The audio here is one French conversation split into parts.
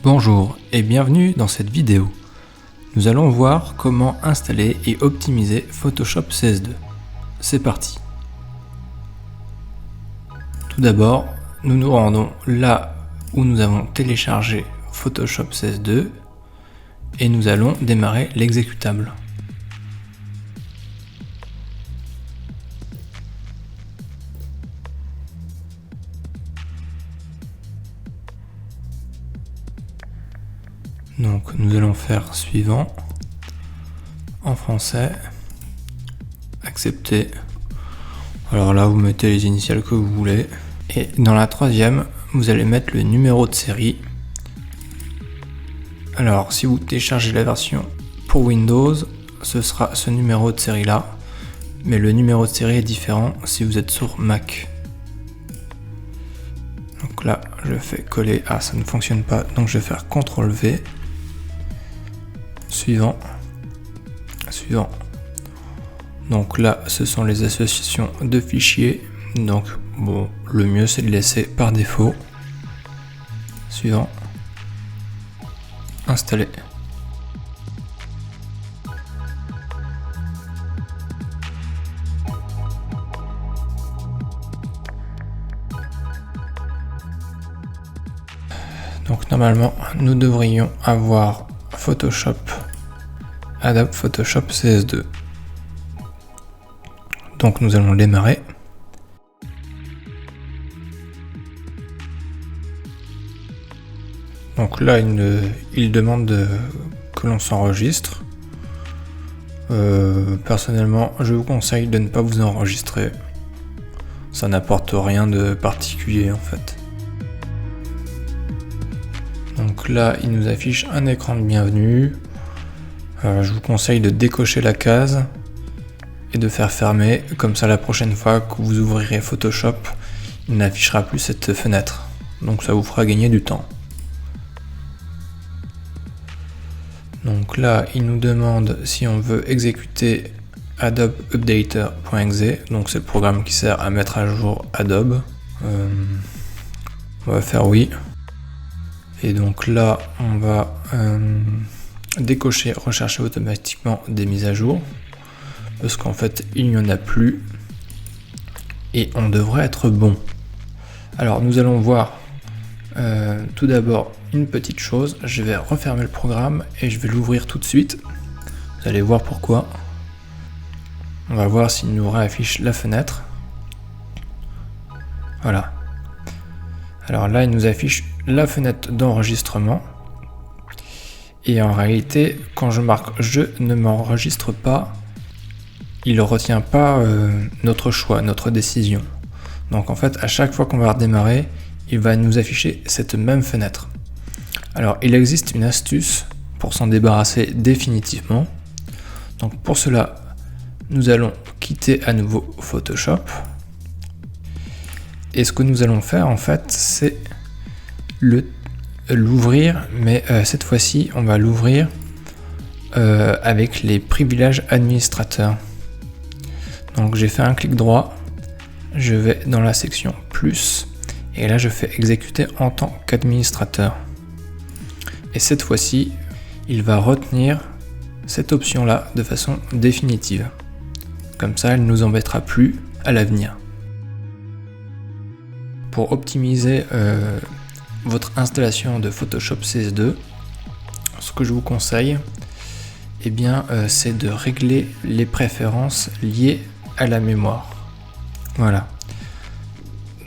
Bonjour et bienvenue dans cette vidéo. Nous allons voir comment installer et optimiser Photoshop CS2. C'est parti. Tout d'abord, nous nous rendons là où nous avons téléchargé Photoshop CS2 et nous allons démarrer l'exécutable. Donc nous allons faire suivant, en français, accepter. Alors là vous mettez les initiales que vous voulez. Et dans la troisième, vous allez mettre le numéro de série. Alors si vous téléchargez la version pour Windows, ce sera ce numéro de série là. Mais le numéro de série est différent si vous êtes sur Mac. Donc là je fais coller, ça ne fonctionne pas, donc je vais faire CTRL V. Suivant. Donc là, ce sont les associations de fichiers. Donc bon, le mieux c'est de laisser par défaut. Suivant. Installer. Donc normalement, nous devrions avoir Adobe Photoshop CS2. Donc nous allons démarrer. Donc là il demande que l'on s'enregistre. Personnellement je vous conseille de ne pas vous enregistrer. Ça n'apporte rien de particulier en fait. Donc là il nous affiche un écran de bienvenue. Je vous conseille de décocher la case et de faire fermer, comme ça la prochaine fois que vous ouvrirez Photoshop, il n'affichera plus cette fenêtre. Donc ça vous fera gagner du temps. Donc là, il nous demande si on veut exécuter Adobe Updater.exe, donc c'est le programme qui sert à mettre à jour Adobe. On va faire oui. Et donc là, on va décocher rechercher automatiquement des mises à jour parce qu'en fait il n'y en a plus et on devrait être bon. Alors nous allons voir tout d'abord une petite chose. Je vais refermer le programme et je vais l'ouvrir tout de suite. Vous allez voir pourquoi. On va voir s'il nous réaffiche la fenêtre. Voilà. Alors là il nous affiche la fenêtre d'enregistrement. Et en réalité, quand je marque « Je ne m'enregistre pas », il ne retient pas notre choix, notre décision. Donc en fait, à chaque fois qu'on va redémarrer, il va nous afficher cette même fenêtre. Alors, il existe une astuce pour s'en débarrasser définitivement. Donc pour cela, nous allons quitter à nouveau Photoshop. Et ce que nous allons faire, en fait, c'est l'ouvrir, mais cette fois-ci on va l'ouvrir avec les privilèges administrateurs. Donc j'ai fait un clic droit, je vais dans la section plus et là je fais exécuter en tant qu'administrateur. Et cette fois-ci il va retenir cette option là de façon définitive. Comme ça elle ne nous embêtera plus à l'avenir. Pour optimiser votre installation de Photoshop CS2, ce que je vous conseille, c'est de régler les préférences liées à la mémoire. Voilà.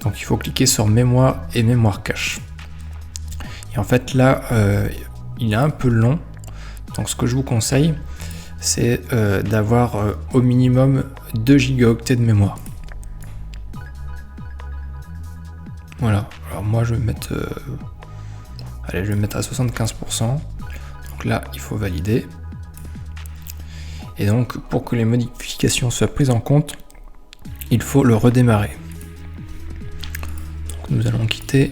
Donc il faut cliquer sur mémoire et mémoire cache. Et en fait là, il est un peu long. Donc ce que je vous conseille, c'est d'avoir au minimum 2 gigaoctets de mémoire. Voilà. Alors moi je vais mettre je vais mettre à 75%. Donc là il faut valider. Et donc pour que les modifications soient prises en compte, il faut le redémarrer. Donc nous allons quitter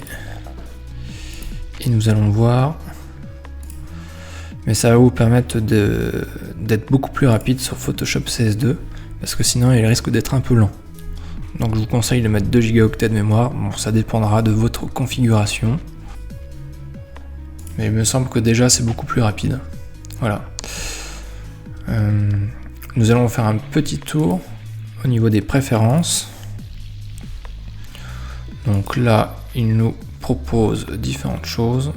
et nous allons voir. Mais ça va vous permettre d'être beaucoup plus rapide sur Photoshop CS2, parce que sinon il risque d'être un peu lent. Donc je vous conseille de mettre 2 Go de mémoire. Bon, ça dépendra de votre configuration, mais il me semble que déjà c'est beaucoup plus rapide. Voilà. Nous allons faire un petit tour au niveau des préférences. Donc là, il nous propose différentes choses.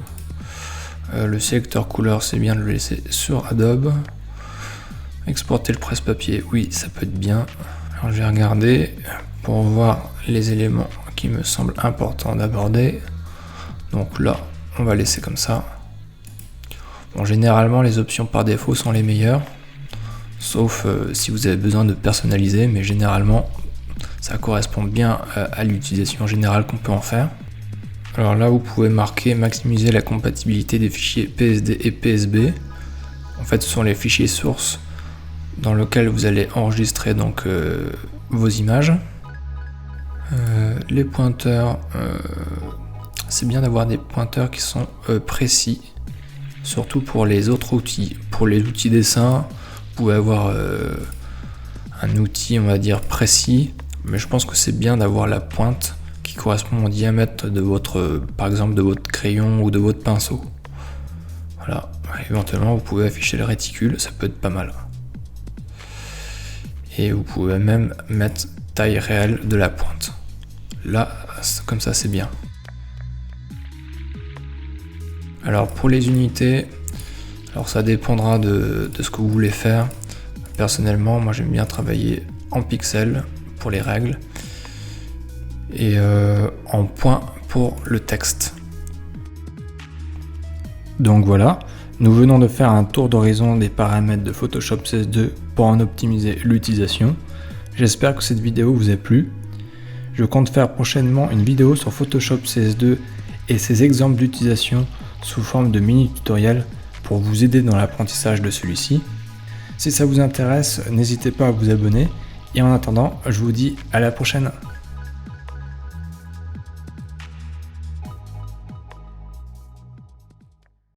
Le sélecteur couleur, c'est bien de le laisser sur Adobe. Exporter le presse-papier, oui, ça peut être bien. Alors je vais regarder pour voir les éléments qui me semblent importants d'aborder. Donc là, on va laisser comme ça. Bon, généralement, les options par défaut sont les meilleures, sauf si vous avez besoin de personnaliser, mais généralement, ça correspond bien à l'utilisation générale qu'on peut en faire. Alors là, vous pouvez marquer maximiser la compatibilité des fichiers PSD et PSB. En fait, ce sont les fichiers sources dans lesquels vous allez enregistrer donc vos images. Les pointeurs, c'est bien d'avoir des pointeurs qui sont précis, surtout pour les autres outils. Pour les outils dessin, vous pouvez avoir un outil, on va dire, précis, mais je pense que c'est bien d'avoir la pointe qui correspond au diamètre de votre, par exemple, de votre crayon ou de votre pinceau. Voilà, éventuellement vous pouvez afficher le réticule, ça peut être pas mal. Et vous pouvez même mettre taille réelle de la pointe. Là, comme ça c'est bien. Alors pour les unités, alors ça dépendra de ce que vous voulez faire. Personnellement, moi j'aime bien travailler en pixels pour les règles et en points pour le texte. Donc voilà, nous venons de faire un tour d'horizon des paramètres de Photoshop CS2 pour en optimiser l'utilisation. J'espère que cette vidéo vous a plu. Je compte faire prochainement une vidéo sur Photoshop CS2 et ses exemples d'utilisation sous forme de mini tutoriel pour vous aider dans l'apprentissage de celui-ci. Si ça vous intéresse, n'hésitez pas à vous abonner et en attendant, je vous dis à la prochaine.